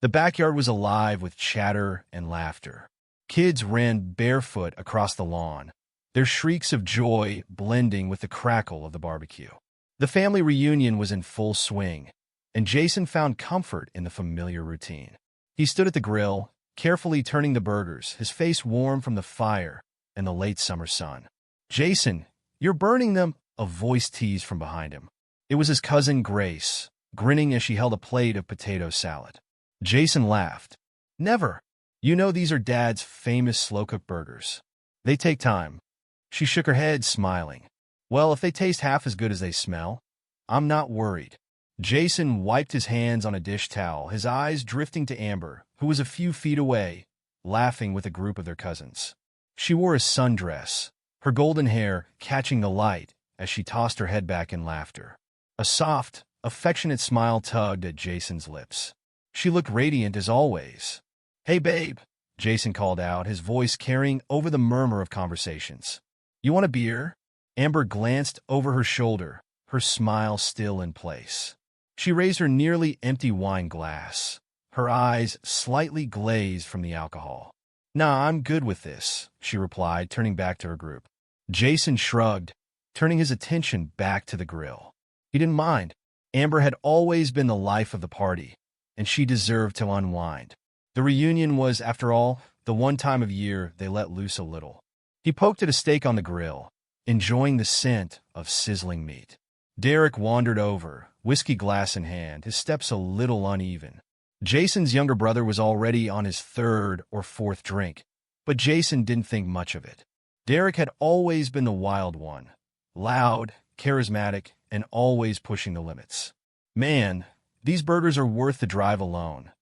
The backyard was alive with chatter and laughter. Kids ran barefoot across the lawn, their shrieks of joy blending with the crackle of the barbecue. The family reunion was in full swing, and Jason found comfort in the familiar routine. He stood at the grill, carefully turning the burgers, his face warm from the fire and the late summer sun. "Jason, you're burning them," a voice teased from behind him. It was his cousin Grace, grinning as she held a plate of potato salad. Jason laughed. "Never. You know these are Dad's famous slow-cooked burgers. They take time." She shook her head, smiling. "Well, if they taste half as good as they smell, I'm not worried." Jason wiped his hands on a dish towel, his eyes drifting to Amber, who was a few feet away, laughing with a group of their cousins. She wore a sundress, her golden hair catching the light as she tossed her head back in laughter. A soft, affectionate smile tugged at Jason's lips. She looked radiant as always. "Hey, babe," Jason called out, his voice carrying over the murmur of conversations. "You want a beer?" Amber glanced over her shoulder, her smile still in place. She raised her nearly empty wine glass, her eyes slightly glazed from the alcohol. "Nah, I'm good with this," she replied, turning back to her group. Jason shrugged, turning his attention back to the grill. He didn't mind. Amber had always been the life of the party, and she deserved to unwind. The reunion was, after all, the one time of year they let loose a little. He poked at a steak on the grill, enjoying the scent of sizzling meat. Derek wandered over, whiskey glass in hand, his steps a little uneven. Jason's younger brother was already on his third or fourth drink, but Jason didn't think much of it. Derek had always been the wild one, loud, charismatic, and always pushing the limits. "Man, these burgers are worth the drive alone,"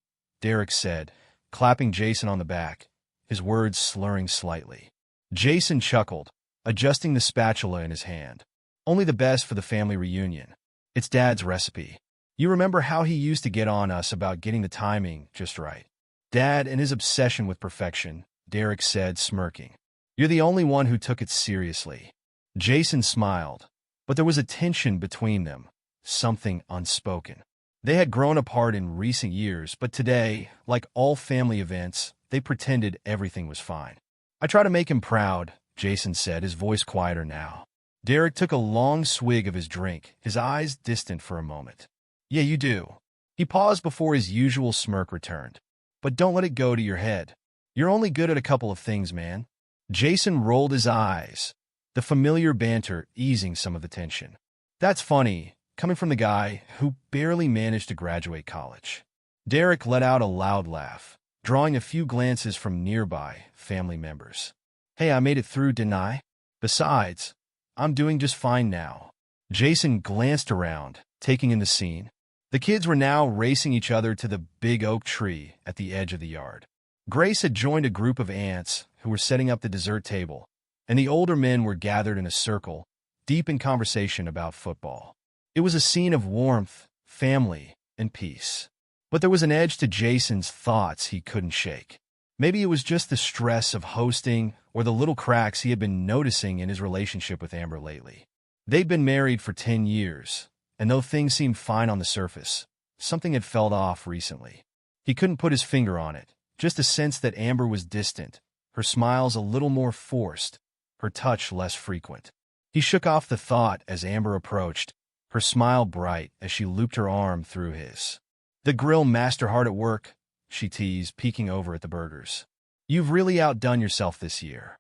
Derek said, clapping Jason on the back, his words slurring slightly. Jason chuckled, adjusting the spatula in his hand. "Only the best for the family reunion. It's Dad's recipe. You remember how he used to get on us about getting the timing just right?" "Dad and his obsession with perfection," Derek said, smirking. "You're the only one who took it seriously." Jason smiled, but there was a tension between them, something unspoken. They had grown apart in recent years, but today, like all family events, they pretended everything was fine. "I try to make him proud," Jason said, his voice quieter now. Derek took a long swig of his drink, his eyes distant for a moment. "Yeah, you do." He paused before his usual smirk returned. "But don't let it go to your head. You're only good at a couple of things, man." Jason rolled his eyes, the familiar banter easing some of the tension. "That's funny, coming from the guy who barely managed to graduate college." Derek let out a loud laugh, drawing a few glances from nearby family members. "Hey, I made it through, didn't I? Besides, I'm doing just fine now." Jason glanced around, taking in the scene. The kids were now racing each other to the big oak tree at the edge of the yard. Grace had joined a group of aunts who were setting up the dessert table, and the older men were gathered in a circle, deep in conversation about football. It was a scene of warmth, family, and peace. But there was an edge to Jason's thoughts he couldn't shake. Maybe it was just the stress of hosting or the little cracks he had been noticing in his relationship with Amber lately. They'd been married for 10 years, and though things seemed fine on the surface, something had felt off recently. He couldn't put his finger on it, just a sense that Amber was distant, her smiles a little more forced, her touch less frequent. He shook off the thought as Amber approached, her smile bright as she looped her arm through his. "The grill master hard at work," she teased, peeking over at the burgers. "You've really outdone yourself this year."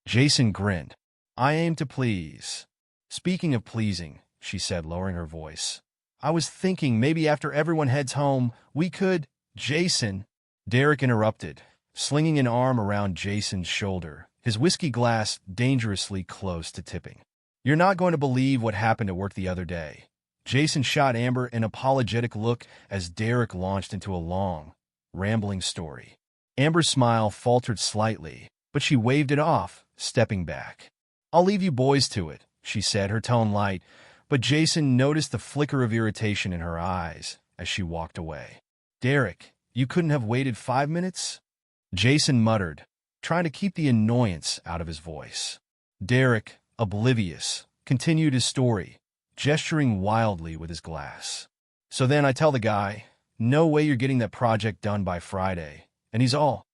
Jason grinned. "I aim to please." "Speaking of pleasing," she said, lowering her voice, "I was thinking maybe after everyone heads home, we could—" "Jason," Derek interrupted, slinging an arm around Jason's shoulder, his whiskey glass dangerously close to tipping. "You're not going to believe what happened at work the other day." Jason shot Amber an apologetic look as Derek launched into a long, rambling story. Amber's smile faltered slightly, but she waved it off, stepping back. "I'll leave you boys to it," she said, her tone light, but Jason noticed the flicker of irritation in her eyes as she walked away. "Derek, you couldn't have waited 5 minutes?" Jason muttered, trying to keep the annoyance out of his voice. Derek, oblivious, continued his story, gesturing wildly with his glass. "So then I tell the guy, no way you're getting that project done by Friday. And he's all.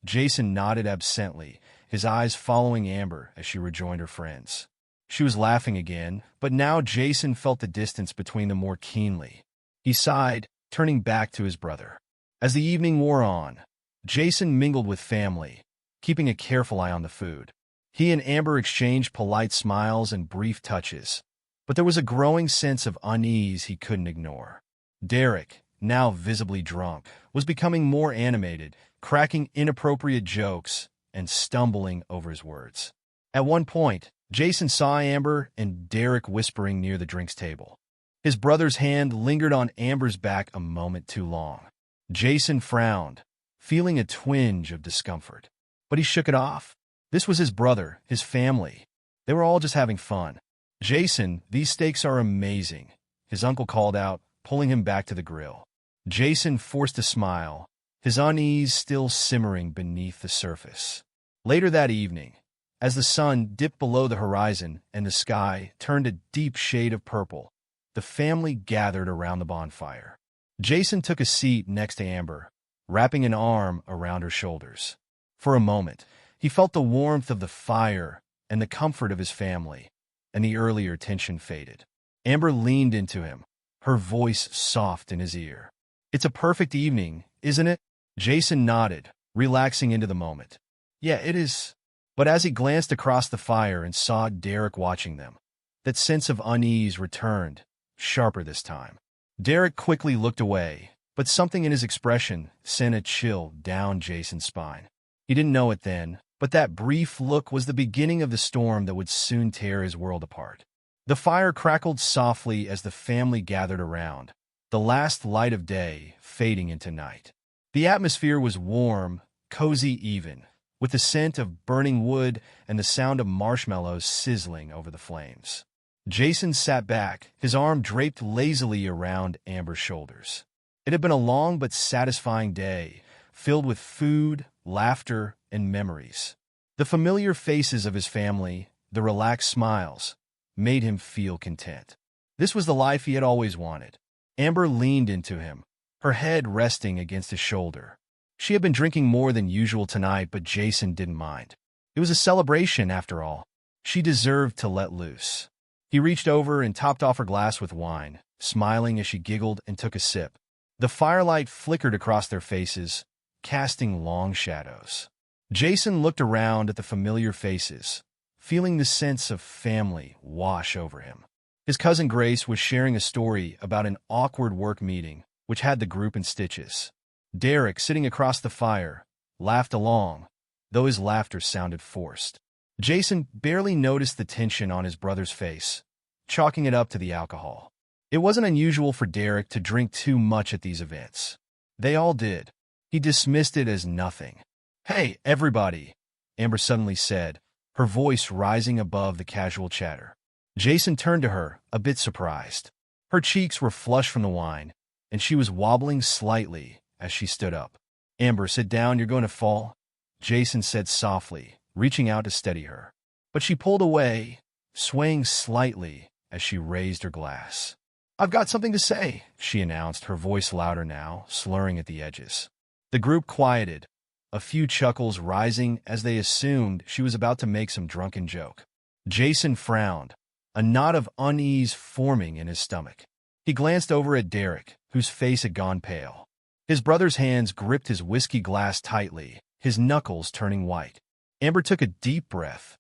Jason nodded absently, his eyes following Amber as she rejoined her friends. She was laughing again, but now Jason felt the distance between them more keenly. He sighed, turning back to his brother. As the evening wore on, Jason mingled with family, keeping a careful eye on the food. He and Amber exchanged polite smiles and brief touches, but there was a growing sense of unease he couldn't ignore. Derek, now visibly drunk, was becoming more animated, cracking inappropriate jokes and stumbling over his words. At one point, Jason saw Amber and Derek whispering near the drinks table. His brother's hand lingered on Amber's back a moment too long. Jason frowned, feeling a twinge of discomfort. But he shook it off. This was his brother, his family. They were all just having fun. "Jason, these steaks are amazing," his uncle called out, pulling him back to the grill. Jason forced a smile, his unease still simmering beneath the surface. Later that evening, as the sun dipped below the horizon and the sky turned a deep shade of purple, the family gathered around the bonfire. Jason took a seat next to Amber, wrapping an arm around her shoulders. For a moment, he felt the warmth of the fire and the comfort of his family, and the earlier tension faded. Amber leaned into him, her voice soft in his ear. "It's a perfect evening, isn't it?" Jason nodded, relaxing into the moment. "Yeah, it is." But as he glanced across the fire and saw Derek watching them, that sense of unease returned, sharper this time. Derek quickly looked away, but something in his expression sent a chill down Jason's spine. He didn't know it then, but that brief look was the beginning of the storm that would soon tear his world apart. The fire crackled softly as the family gathered around, the last light of day fading into night. The atmosphere was warm, cozy even, with the scent of burning wood and the sound of marshmallows sizzling over the flames. Jason sat back, his arm draped lazily around Amber's shoulders. It had been a long but satisfying day, filled with food, laughter, and memories. The familiar faces of his family, the relaxed smiles, made him feel content. This was the life he had always wanted. Amber leaned into him, her head resting against his shoulder. She had been drinking more than usual tonight, but Jason didn't mind. It was a celebration, after all. She deserved to let loose. He reached over and topped off her glass with wine, smiling as she giggled and took a sip. The firelight flickered across their faces, casting long shadows. Jason looked around at the familiar faces, feeling the sense of family wash over him. His cousin Grace was sharing a story about an awkward work meeting, which had the group in stitches. Derek, sitting across the fire, laughed along, though his laughter sounded forced. Jason barely noticed the tension on his brother's face, chalking it up to the alcohol. It wasn't unusual for Derek to drink too much at these events. They all did. He dismissed it as nothing. "Hey, everybody," Amber suddenly said, her voice rising above the casual chatter. Jason turned to her, a bit surprised. Her cheeks were flushed from the wine, and she was wobbling slightly as she stood up. "Amber, sit down, you're going to fall," Jason said softly, reaching out to steady her. But she pulled away, swaying slightly as she raised her glass. "I've got something to say," she announced, her voice louder now, slurring at the edges. The group quieted, a few chuckles rising as they assumed she was about to make some drunken joke. Jason frowned, a knot of unease forming in his stomach. He glanced over at Derek, whose face had gone pale. His brother's hands gripped his whiskey glass tightly, his knuckles turning white. Amber took a deep breath,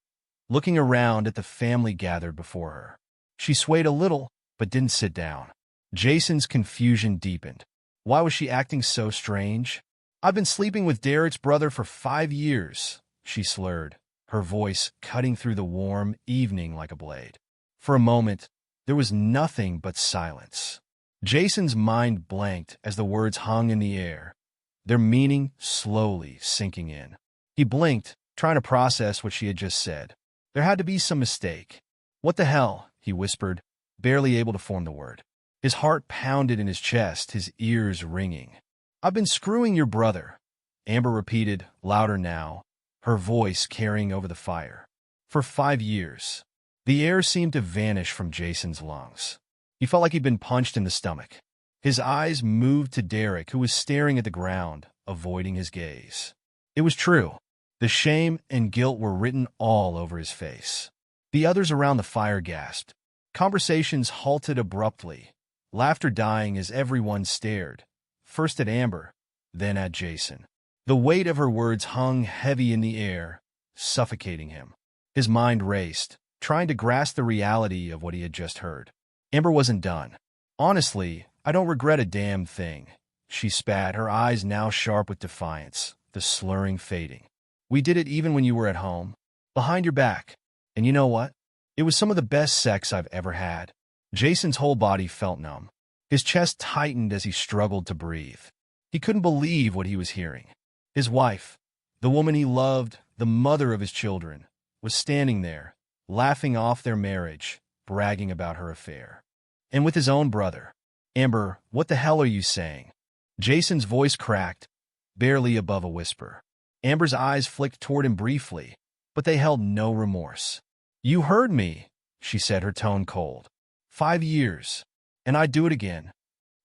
looking around at the family gathered before her. She swayed a little, but didn't sit down. Jason's confusion deepened. Why was she acting so strange? "I've been sleeping with Derek's brother for 5 years, she slurred, her voice cutting through the warm evening like a blade. For a moment, there was nothing but silence. Jason's mind blanked as the words hung in the air, their meaning slowly sinking in. He blinked, trying to process what she had just said. There had to be some mistake. "What the hell?" he whispered, barely able to form the word. His heart pounded in his chest, his ears ringing. "I've been screwing your brother," Amber repeated, louder now, her voice carrying over the fire. "For 5 years. The air seemed to vanish from Jason's lungs. He felt like he'd been punched in the stomach. His eyes moved to Derek, who was staring at the ground, avoiding his gaze. It was true. The shame and guilt were written all over his face. The others around the fire gasped. Conversations halted abruptly, laughter dying as everyone stared, first at Amber, then at Jason. The weight of her words hung heavy in the air, suffocating him. His mind raced, trying to grasp the reality of what he had just heard. Amber wasn't done. "Honestly, I don't regret a damn thing," she spat, her eyes now sharp with defiance, the slurring fading. "We did it even when you were at home, behind your back. And you know what? It was some of the best sex I've ever had." Jason's whole body felt numb. His chest tightened as he struggled to breathe. He couldn't believe what he was hearing. His wife, the woman he loved, the mother of his children, was standing there, laughing off their marriage, bragging about her affair. And with his own brother. "Amber, what the hell are you saying?" Jason's voice cracked, barely above a whisper. Amber's eyes flicked toward him briefly, but they held no remorse. "You heard me," she said, her tone cold. 5 years, and I'd do it again."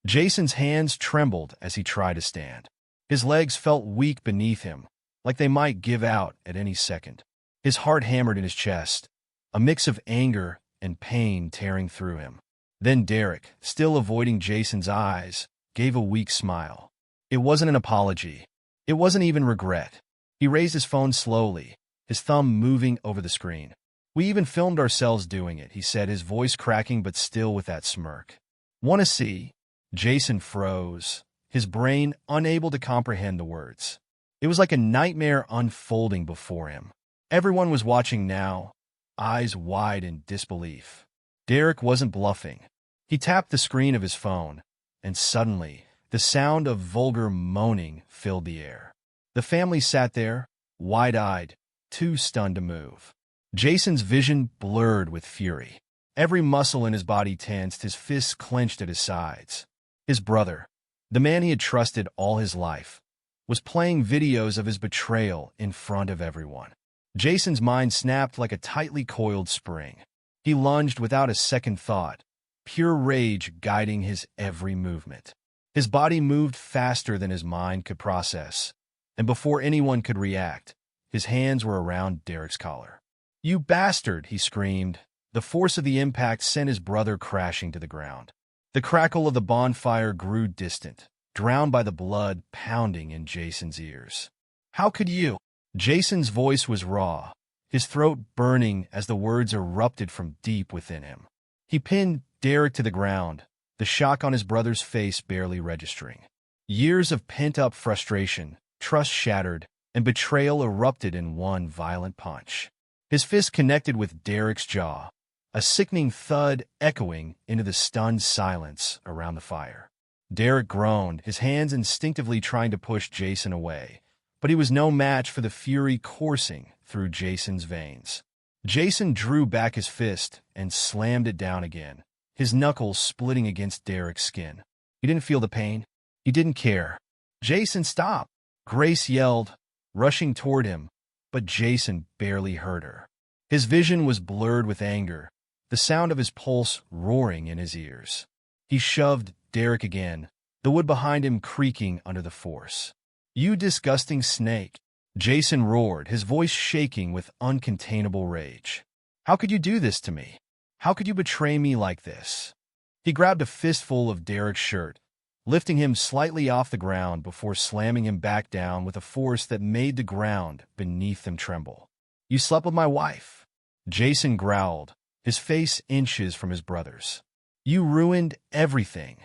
Jason's hands trembled as he tried to stand. His legs felt weak beneath him, like they might give out at any second. His heart hammered in his chest, a mix of anger and pain tearing through him. Then Derek, still avoiding Jason's eyes, gave a weak smile. It wasn't an apology. It wasn't even regret. He raised his phone slowly, his thumb moving over the screen. "We even filmed ourselves doing it," he said, his voice cracking but still with that smirk. "Want to see?" Jason froze, his brain unable to comprehend the words. It was like a nightmare unfolding before him. Everyone was watching now, eyes wide in disbelief. Derek wasn't bluffing. He tapped the screen of his phone, and suddenly, the sound of vulgar moaning filled the air. The family sat there, wide-eyed, too stunned to move. Jason's vision blurred with fury. Every muscle in his body tensed, his fists clenched at his sides. His brother, the man he had trusted all his life, was playing videos of his betrayal in front of everyone. Jason's mind snapped like a tightly coiled spring. He lunged without a second thought, pure rage guiding his every movement. His body moved faster than his mind could process, and before anyone could react, his hands were around Derek's collar. "You bastard!" he screamed. The force of the impact sent his brother crashing to the ground. The crackle of the bonfire grew distant, drowned by the blood pounding in Jason's ears. "How could you?" Jason's voice was raw, his throat burning as the words erupted from deep within him. He pinned Derek to the ground, the shock on his brother's face barely registering. Years of pent-up frustration, trust shattered, and betrayal erupted in one violent punch. His fist connected with Derek's jaw, a sickening thud echoing into the stunned silence around the fire. Derek groaned, his hands instinctively trying to push Jason away, but he was no match for the fury coursing through Jason's veins. Jason drew back his fist and slammed it down again, his knuckles splitting against Derek's skin. He didn't feel the pain. He didn't care. "Jason, stop!" Grace yelled, rushing toward him, but Jason barely heard her. His vision was blurred with anger, the sound of his pulse roaring in his ears. He shoved Derek again, the wood behind him creaking under the force. "You disgusting snake!" Jason roared, his voice shaking with uncontainable rage. "How could you do this to me? How could you betray me like this?" He grabbed a fistful of Derek's shirt, lifting him slightly off the ground before slamming him back down with a force that made the ground beneath them tremble. "You slept with my wife," Jason growled, his face inches from his brother's. "You ruined everything.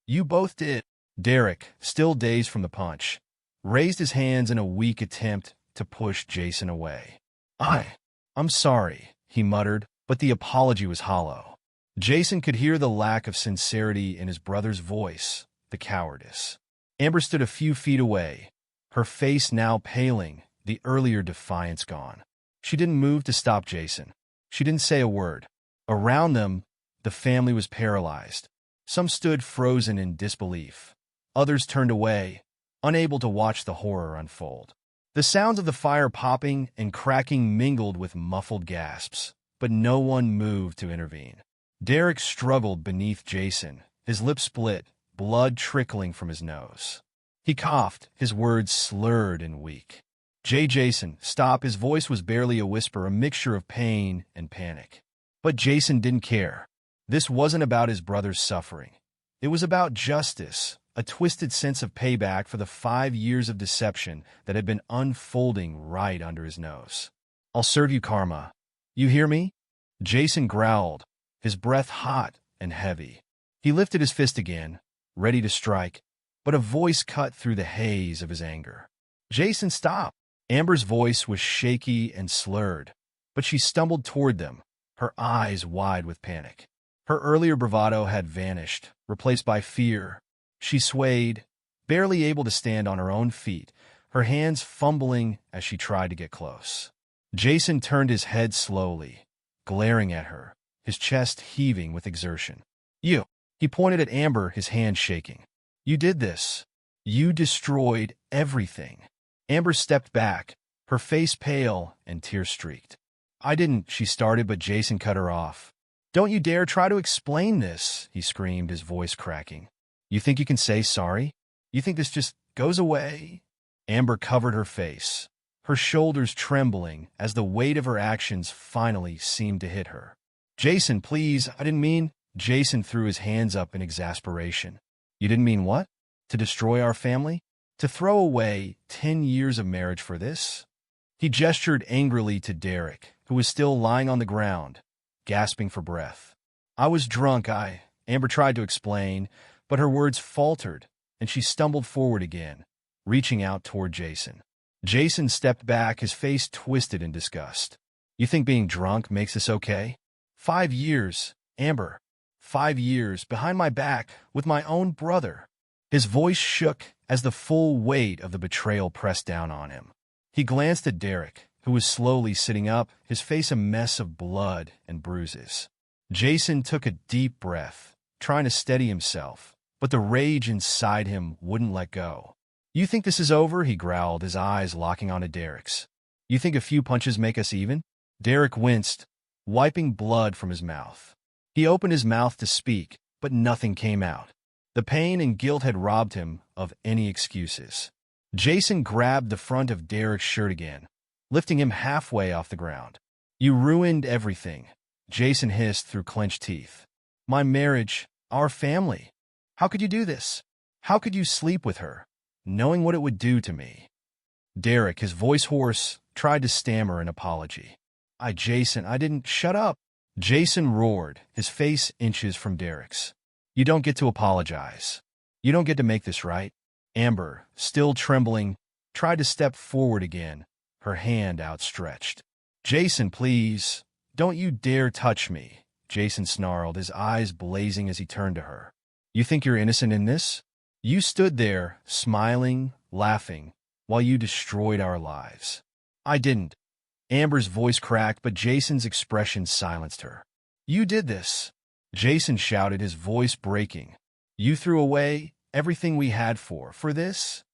You both did." Derek, still dazed from the punch, raised his hands in a weak attempt to push Jason away. I'm sorry," he muttered, but the apology was hollow. Jason could hear the lack of sincerity in his brother's voice, the cowardice. Amber stood a few feet away, her face now paling, the earlier defiance gone. She didn't move to stop Jason. She didn't say a word. Around them, the family was paralyzed. Some stood frozen in disbelief. Others turned away, unable to watch the horror unfold. The sounds of the fire popping and cracking mingled with muffled gasps, but no one moved to intervene. Derek struggled beneath Jason, his lips split, blood trickling from his nose. He coughed, his words slurred and weak. Jason, stop." His voice was barely a whisper, a mixture of pain and panic. But Jason didn't care. This wasn't about his brother's suffering. It was about justice, a twisted sense of payback for the 5 years of deception that had been unfolding right under his nose. "I'll serve you karma. You hear me?" Jason growled, his breath hot and heavy. He lifted his fist again, ready to strike, but a voice cut through the haze of his anger. "Jason, stop!" Amber's voice was shaky and slurred, but she stumbled toward them, her eyes wide with panic. Her earlier bravado had vanished, replaced by fear. She swayed, barely able to stand on her own feet, her hands fumbling as she tried to get close. Jason turned his head slowly, glaring at her, his chest heaving with exertion. "You!" He pointed at Amber, his hand shaking. "You did this. You destroyed everything." Amber stepped back, her face pale and tear-streaked. "I didn't," she started, but Jason cut her off. "Don't you dare try to explain this," he screamed, his voice cracking. "You think you can say sorry? You think this just goes away?" Amber covered her face, her shoulders trembling as the weight of her actions finally seemed to hit her. "Jason, please, I didn't mean—" Jason threw his hands up in exasperation. "You didn't mean what? To destroy our family? To throw away 10 years of marriage for this?" He gestured angrily to Derek, who was still lying on the ground, gasping for breath. "I was drunk, Amber tried to explain, but her words faltered, and she stumbled forward again, reaching out toward Jason. Jason stepped back, his face twisted in disgust. "You think being drunk makes this okay? 5 years, Amber. 5 years, behind my back, with my own brother." His voice shook as the full weight of the betrayal pressed down on him. He glanced at Derek, who was slowly sitting up, his face a mess of blood and bruises. Jason took a deep breath, trying to steady himself, but the rage inside him wouldn't let go. "You think this is over?" he growled, his eyes locking onto Derek's. "You think a few punches make us even?" Derek winced, wiping blood from his mouth. He opened his mouth to speak, but nothing came out. The pain and guilt had robbed him of any excuses. Jason grabbed the front of Derek's shirt again, lifting him halfway off the ground. "You ruined everything," Jason hissed through clenched teeth. "My marriage, our family. How could you do this? How could you sleep with her, knowing what it would do to me?" Derek, his voice hoarse, tried to stammer an apology. Jason, I didn't—" "Shut up!" Jason roared, his face inches from Derek's. "You don't get to apologize. You don't get to make this right." Amber, still trembling, tried to step forward again, her hand outstretched. "Jason, please, don't you dare touch me," Jason snarled, his eyes blazing as he turned to her. "You think you're innocent in this? You stood there, smiling, laughing, while you destroyed our lives." "I didn't." Amber's voice cracked, but Jason's expression silenced her. "You did this," Jason shouted, his voice breaking. "You threw away everything we had for this?"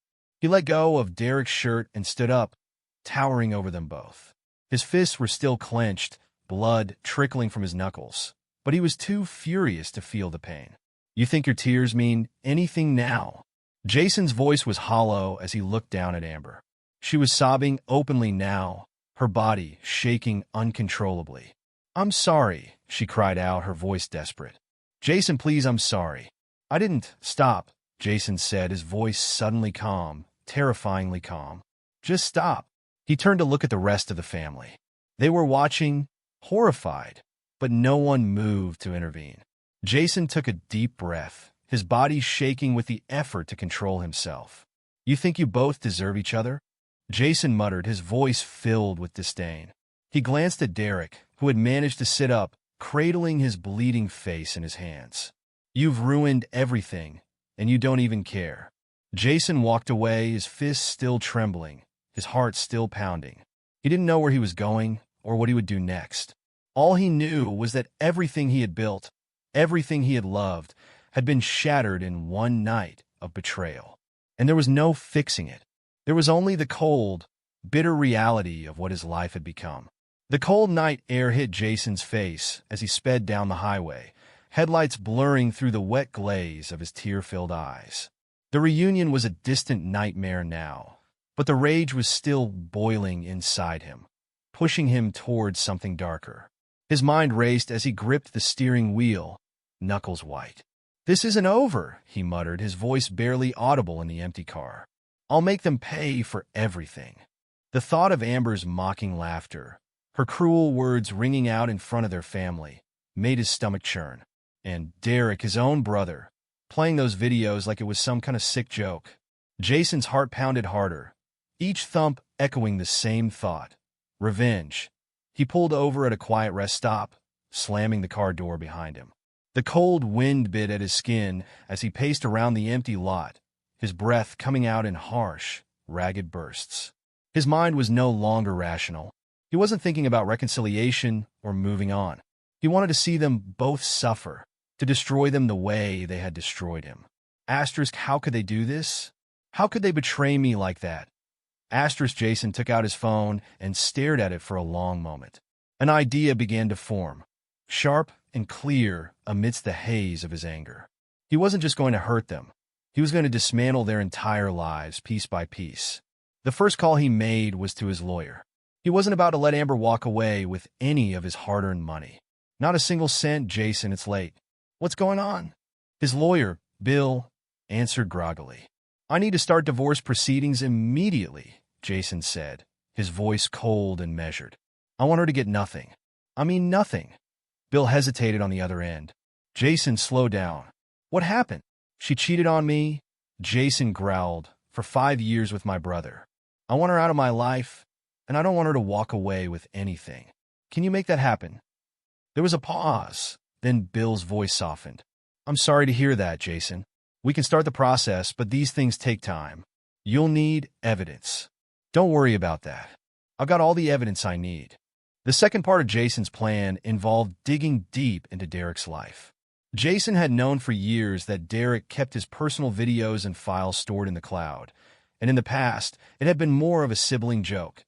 He let go of Derek's shirt and stood up, towering over them both. His fists were still clenched, blood trickling from his knuckles, but he was too furious to feel the pain. "You think your tears mean anything now?" Jason's voice was hollow as he looked down at Amber. She was sobbing openly now, her body shaking uncontrollably. "I'm sorry," she cried out, her voice desperate. "Jason, please, I'm sorry." "I didn't." "Stop," Jason said, his voice suddenly calm, terrifyingly calm. "Just stop." He turned to look at the rest of the family. They were watching, horrified, but no one moved to intervene. Jason took a deep breath, his body shaking with the effort to control himself. "You think you both deserve each other?" Jason muttered, his voice filled with disdain. He glanced at Derek, who had managed to sit up, cradling his bleeding face in his hands. "You've ruined everything, and you don't even care." Jason walked away, his fists still trembling, his heart still pounding. He didn't know where he was going or what he would do next. All he knew was that everything he had built, everything he had loved, had been shattered in one night of betrayal. And there was no fixing it. There was only the cold, bitter reality of what his life had become. The cold night air hit Jason's face as he sped down the highway, headlights blurring through the wet glaze of his tear-filled eyes. The reunion was a distant nightmare now, but the rage was still boiling inside him, pushing him towards something darker. His mind raced as he gripped the steering wheel, knuckles white. "This isn't over," he muttered, his voice barely audible in the empty car. "I'll make them pay for everything." The thought of Amber's mocking laughter, her cruel words ringing out in front of their family, made his stomach churn. And Derek, his own brother, playing those videos like it was some kind of sick joke. Jason's heart pounded harder, each thump echoing the same thought: revenge. He pulled over at a quiet rest stop, slamming the car door behind him. The cold wind bit at his skin as he paced around the empty lot, his breath coming out in harsh, ragged bursts. His mind was no longer rational. He wasn't thinking about reconciliation or moving on. He wanted to see them both suffer, to destroy them the way they had destroyed him. Asterisk, how could they do this? How could they betray me like that? Asterisk, Jason took out his phone and stared at it for a long moment. An idea began to form, sharp and clear amidst the haze of his anger. He wasn't just going to hurt them. He was going to dismantle their entire lives piece by piece. The first call he made was to his lawyer. He wasn't about to let Amber walk away with any of his hard-earned money. "Not a single cent, Jason, it's late." "What's going on?" His lawyer, Bill, answered groggily. "I need to start divorce proceedings immediately," Jason said, his voice cold and measured. "I want her to get nothing. I mean nothing." Bill hesitated on the other end. "Jason, slow down. What happened?" "She cheated on me," Jason growled, "for 5 years with my brother. I want her out of my life, and I don't want her to walk away with anything. Can you make that happen?" There was a pause. Then Bill's voice softened. "I'm sorry to hear that, Jason. We can start the process, but these things take time. You'll need evidence." "Don't worry about that. I've got all the evidence I need." The second part of Jason's plan involved digging deep into Derek's life. Jason had known for years that Derek kept his personal videos and files stored in the cloud, and in the past, it had been more of a sibling joke,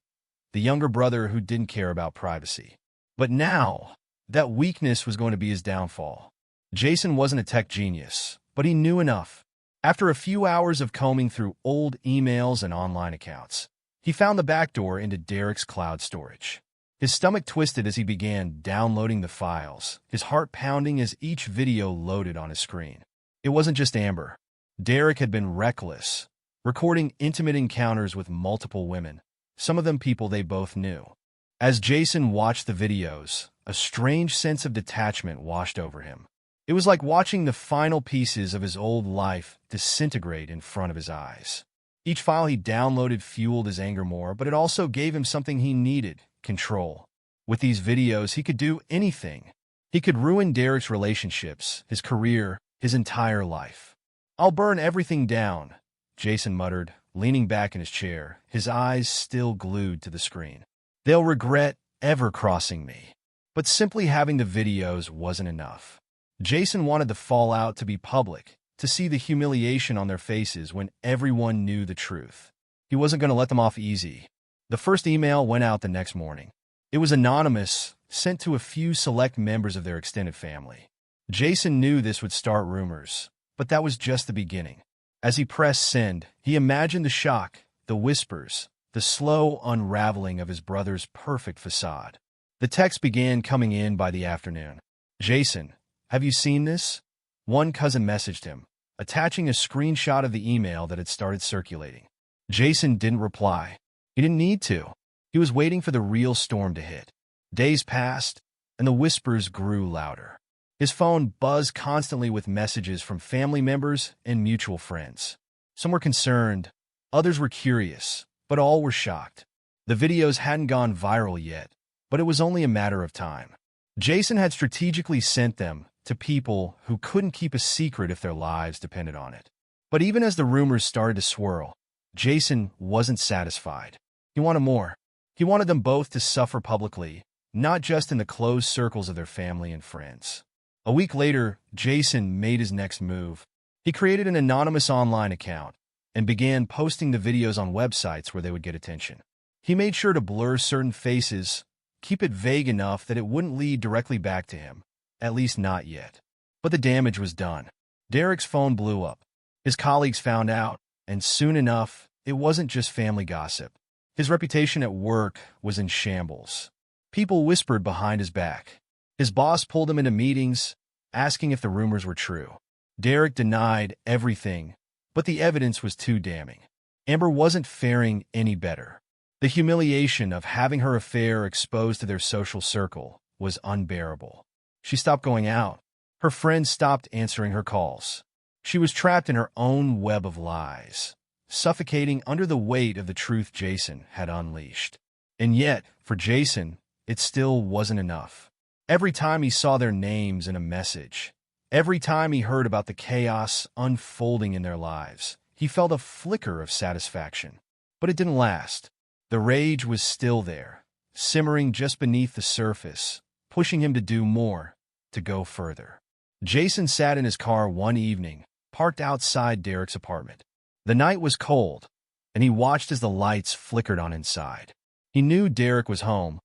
the younger brother who didn't care about privacy. But now, that weakness was going to be his downfall. Jason wasn't a tech genius, but he knew enough. After a few hours of combing through old emails and online accounts, he found the backdoor into Derek's cloud storage. His stomach twisted as he began downloading the files, his heart pounding as each video loaded on his screen. It wasn't just Amber. Derek had been reckless, recording intimate encounters with multiple women, some of them people they both knew. As Jason watched the videos, a strange sense of detachment washed over him. It was like watching the final pieces of his old life disintegrate in front of his eyes. Each file he downloaded fueled his anger more, but it also gave him something he needed: control. With these videos, he could do anything. He could ruin Derek's relationships, his career, his entire life. "I'll burn everything down," Jason muttered, leaning back in his chair, his eyes still glued to the screen. "They'll regret ever crossing me." But simply having the videos wasn't enough. Jason wanted the fallout to be public, to see the humiliation on their faces when everyone knew the truth. He wasn't going to let them off easy. The first email went out the next morning. It was anonymous, sent to a few select members of their extended family. Jason knew this would start rumors, but that was just the beginning. As he pressed send, he imagined the shock, the whispers, the slow unraveling of his brother's perfect facade. The text began coming in by the afternoon. "Jason, have you seen this?" One cousin messaged him, attaching a screenshot of the email that had started circulating. Jason didn't reply. He didn't need to. He was waiting for the real storm to hit. Days passed, and the whispers grew louder. His phone buzzed constantly with messages from family members and mutual friends. Some were concerned, others were curious, but all were shocked. The videos hadn't gone viral yet, but it was only a matter of time. Jason had strategically sent them to people who couldn't keep a secret if their lives depended on it. But even as the rumors started to swirl, Jason wasn't satisfied. He wanted more. He wanted them both to suffer publicly, not just in the closed circles of their family and friends. A week later, Jason made his next move. He created an anonymous online account and began posting the videos on websites where they would get attention. He made sure to blur certain faces, keep it vague enough that it wouldn't lead directly back to him, at least not yet. But the damage was done. Derek's phone blew up. His colleagues found out, and soon enough, it wasn't just family gossip. His reputation at work was in shambles. People whispered behind his back. His boss pulled him into meetings, asking if the rumors were true. Derek denied everything, but the evidence was too damning. Amber wasn't faring any better. The humiliation of having her affair exposed to their social circle was unbearable. She stopped going out. Her friends stopped answering her calls. She was trapped in her own web of lies, suffocating under the weight of the truth Jason had unleashed. And yet, for Jason, it still wasn't enough. Every time he saw their names in a message, every time he heard about the chaos unfolding in their lives, he felt a flicker of satisfaction. But it didn't last. The rage was still there, simmering just beneath the surface, pushing him to do more, to go further. Jason sat in his car one evening, parked outside Derek's apartment. The night was cold, and he watched as the lights flickered on inside. He knew Derek was home,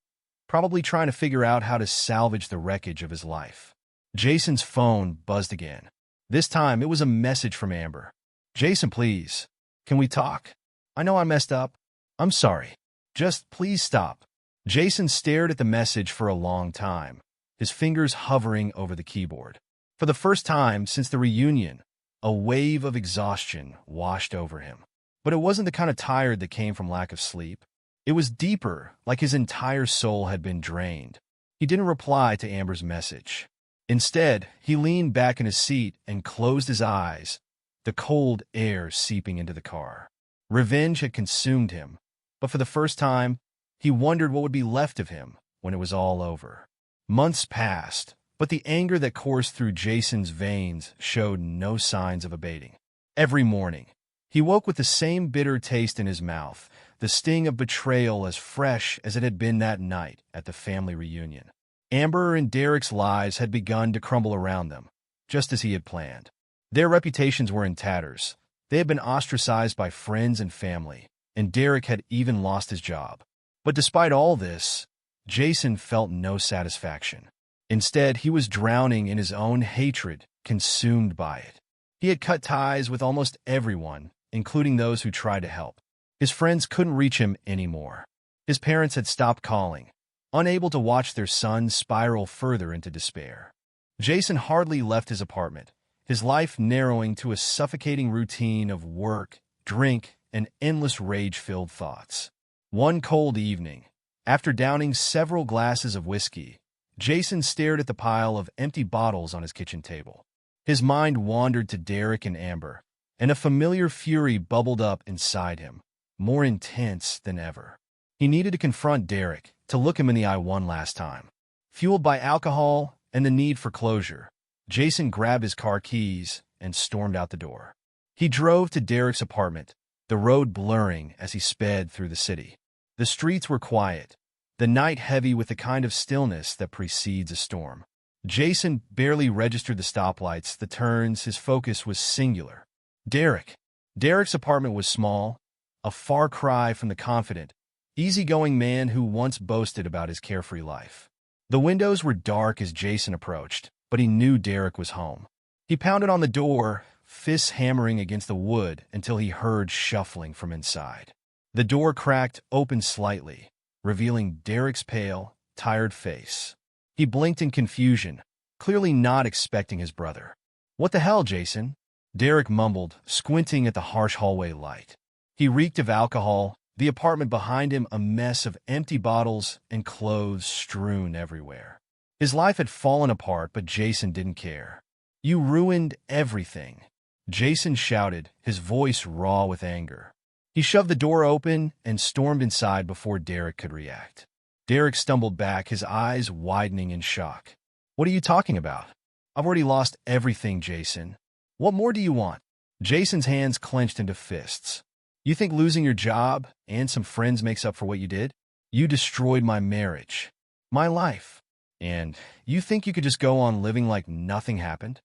probably trying to figure out how to salvage the wreckage of his life. Jason's phone buzzed again. This time, it was a message from Amber. "Jason, please, can we talk? I know I messed up. I'm sorry. Just please stop." Jason stared at the message for a long time, his fingers hovering over the keyboard. For the first time since the reunion, a wave of exhaustion washed over him. But it wasn't the kind of tired that came from lack of sleep. It was deeper, like his entire soul had been drained. He didn't reply to Amber's message. Instead, he leaned back in his seat and closed his eyes, the cold air seeping into the car. Revenge had consumed him, but for the first time, he wondered what would be left of him when it was all over. Months passed, but the anger that coursed through Jason's veins showed no signs of abating. Every morning, he woke with the same bitter taste in his mouth, the sting of betrayal as fresh as it had been that night at the family reunion. Amber and Derek's lives had begun to crumble around them, just as he had planned. Their reputations were in tatters. They had been ostracized by friends and family, and Derek had even lost his job. But despite all this, Jason felt no satisfaction. Instead, he was drowning in his own hatred, consumed by it. He had cut ties with almost everyone, including those who tried to help. His friends couldn't reach him anymore. His parents had stopped calling, unable to watch their son spiral further into despair. Jason hardly left his apartment, his life narrowing to a suffocating routine of work, drink, and endless rage-filled thoughts. One cold evening, after downing several glasses of whiskey, Jason stared at the pile of empty bottles on his kitchen table. His mind wandered to Derek and Amber, and a familiar fury bubbled up inside him, more intense than ever. He needed to confront Derek, to look him in the eye one last time. Fueled by alcohol and the need for closure, Jason grabbed his car keys and stormed out the door. He drove to Derek's apartment, the road blurring as he sped through the city. The streets were quiet, the night heavy with the kind of stillness that precedes a storm. Jason barely registered the stoplights, the turns. His focus was singular. Derek. Derek's apartment was small, a far cry from the confident, easygoing man who once boasted about his carefree life. The windows were dark as Jason approached, but he knew Derek was home. He pounded on the door, fists hammering against the wood until he heard shuffling from inside. The door cracked open slightly, revealing Derek's pale, tired face. He blinked in confusion, clearly not expecting his brother. "What the hell, Jason?" Derek mumbled, squinting at the harsh hallway light. He reeked of alcohol, the apartment behind him a mess of empty bottles and clothes strewn everywhere. His life had fallen apart, but Jason didn't care. "You ruined everything," Jason shouted, his voice raw with anger. He shoved the door open and stormed inside before Derek could react. Derek stumbled back, his eyes widening in shock. "What are you talking about? I've already lost everything, Jason. What more do you want?" Jason's hands clenched into fists. "You think losing your job and some friends makes up for what you did? You destroyed my marriage, my life, and you think you could just go on living like nothing happened?"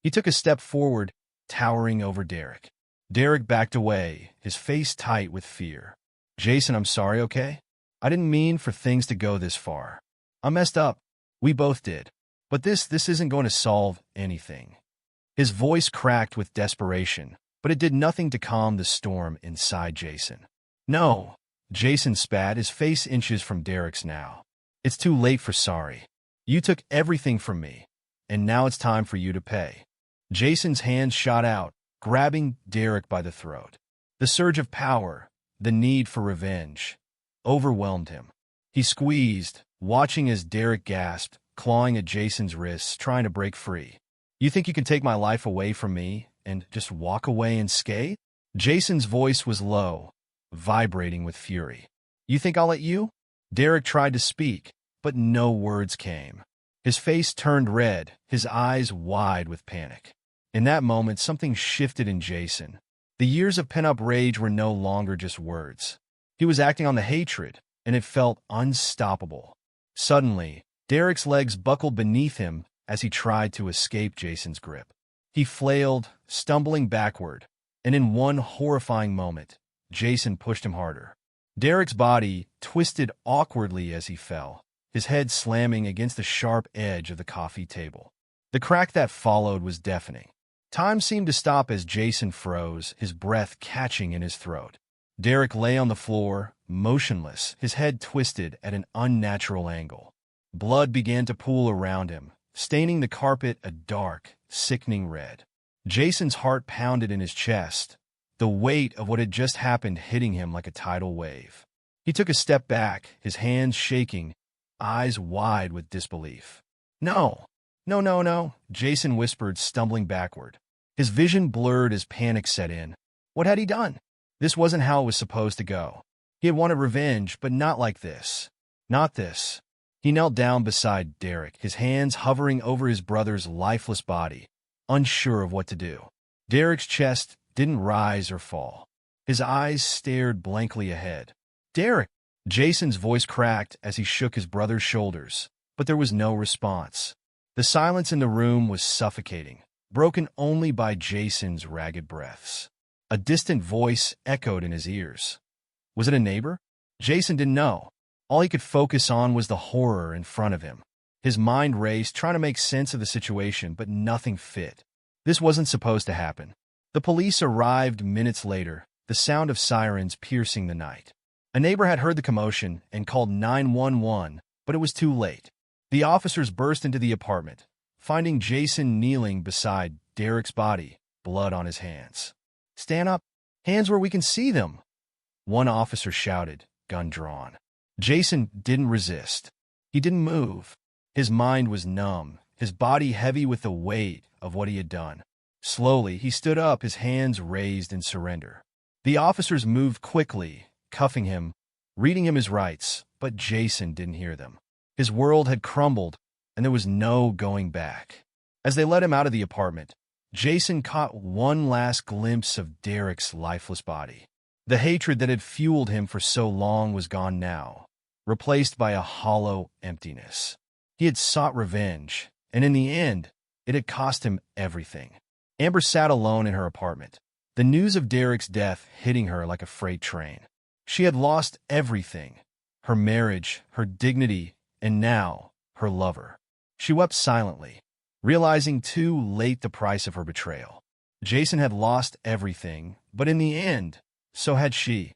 He took a step forward, towering over Derek. Derek backed away, his face tight with fear. "Jason, I'm sorry, okay? I didn't mean for things to go this far. I messed up. We both did. But this isn't going to solve anything. His voice cracked with desperation, but it did nothing to calm the storm inside Jason. No, Jason spat, his face inches from Derek's now. It's too late for sorry. You took everything from me, and now it's time for you to pay. Jason's hands shot out, grabbing Derek by the throat. The surge of power, the need for revenge, overwhelmed him. He squeezed, watching as Derek gasped, clawing at Jason's wrists, trying to break free. You think you can take my life away from me and just walk away unscathed? Jason's voice was low, vibrating with fury. You think I'll let you? Derek tried to speak, but no words came. His face turned red, his eyes wide with panic. In that moment, something shifted in Jason. The years of pent-up rage were no longer just words. He was acting on the hatred, and it felt unstoppable. Suddenly, Derek's legs buckled beneath him as he tried to escape Jason's grip. He flailed, stumbling backward, and in one horrifying moment, Jason pushed him harder. Derek's body twisted awkwardly as he fell, his head slamming against the sharp edge of the coffee table. The crack that followed was deafening. Time seemed to stop as Jason froze, his breath catching in his throat. Derek lay on the floor, motionless, his head twisted at an unnatural angle. Blood began to pool around him, staining the carpet a dark, sickening red. Jason's heart pounded in his chest, the weight of what had just happened hitting him like a tidal wave. He took a step back, his hands shaking, eyes wide with disbelief. No, no, no, no, Jason whispered, stumbling backward. His vision blurred as panic set in. What had he done? This wasn't how it was supposed to go. He had wanted revenge, but not like this. Not this. He knelt down beside Derek, his hands hovering over his brother's lifeless body, unsure of what to do. Derek's chest didn't rise or fall. His eyes stared blankly ahead. Derek! Jason's voice cracked as he shook his brother's shoulders, but there was no response. The silence in the room was suffocating, broken only by Jason's ragged breaths. A distant voice echoed in his ears. Was it a neighbor? Jason didn't know. All he could focus on was the horror in front of him. His mind raced, trying to make sense of the situation, but nothing fit. This wasn't supposed to happen. The police arrived minutes later, the sound of sirens piercing the night. A neighbor had heard the commotion and called 911, but it was too late. The officers burst into the apartment, finding Jason kneeling beside Derek's body, blood on his hands. Stand up. Hands where we can see them. One officer shouted, gun drawn. Jason didn't resist. He didn't move. His mind was numb, his body heavy with the weight of what he had done. Slowly, he stood up, his hands raised in surrender. The officers moved quickly, cuffing him, reading him his rights, but Jason didn't hear them. His world had crumbled, and there was no going back. As they let him out of the apartment, Jason caught one last glimpse of Derek's lifeless body. The hatred that had fueled him for so long was gone now, replaced by a hollow emptiness. He had sought revenge, and in the end, it had cost him everything. Amber sat alone in her apartment, the news of Derek's death hitting her like a freight train. She had lost everything, her marriage, her dignity, and now her lover. She wept silently, realizing too late the price of her betrayal. Jason had lost everything, but in the end, so had she.